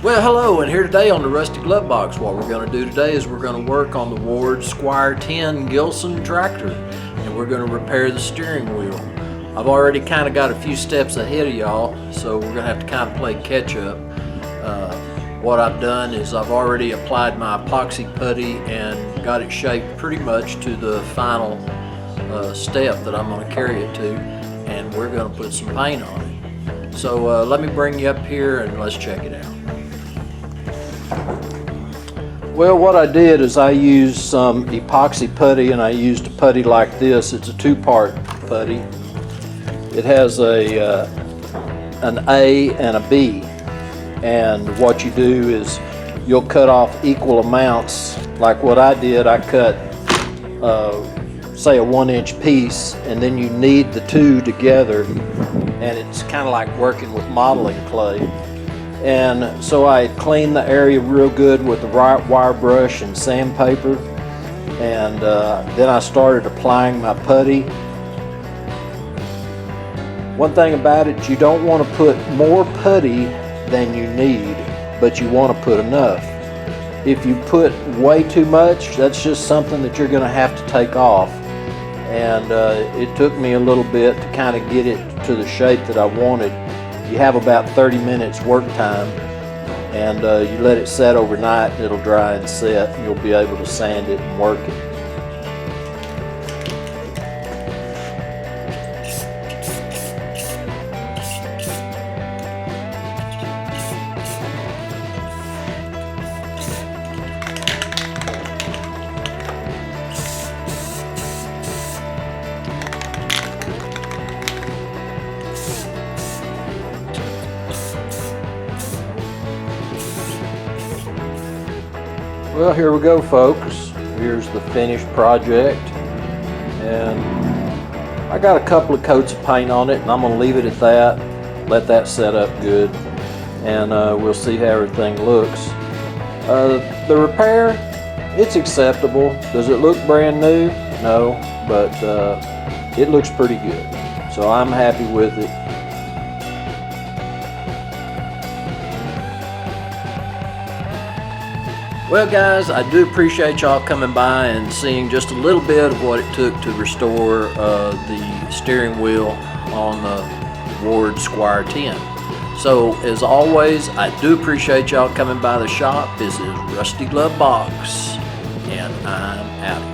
Well, hello, and here today on the Rusty Glovebox, what we're going to do today is we're going to work on the Ward Squire 10 Gilson tractor, and we're going to repair the steering wheel. I've already kind of got a few steps ahead of y'all, so we're going to have to kind of play catch up. What I've done is I've already applied my epoxy putty and got it shaped pretty much to the final step that I'm going to carry it to, and we're going to put some paint on it. So let me bring you up here and let's check it out. Well, what I did is I used some epoxy putty, and I used a putty like this. It's a two-part putty. It has an A and a B, and what you do is you'll cut off equal amounts. Like what I did, I cut say a 1-inch piece, and then you knead the two together, and it's kind of like working with modeling clay. And so I cleaned the area real good with the wire brush and sandpaper, and then I started applying my putty. One thing about it, you don't want to put more putty than you need, but you want to put enough. If you put way too much, that's just something that you're going to have to take off. And it took me a little bit to kind of get it to the shape that I wanted. You have about 30 minutes work time, and you let it set overnight, and it'll dry and set, and you'll be able to sand it and work it. Well, here we go, folks. Here's the finished project, and I got a couple of coats of paint on it, and I'm going to leave it at that, let that set up good, and we'll see how everything looks. The repair, it's acceptable. Does it look brand new? No, but it looks pretty good, so I'm happy with it. Well, guys, I do appreciate y'all coming by and seeing just a little bit of what it took to restore the steering wheel on the Ward Squire 10. So, as always, I do appreciate y'all coming by the shop. This is Rusty Glovebox, and I'm out.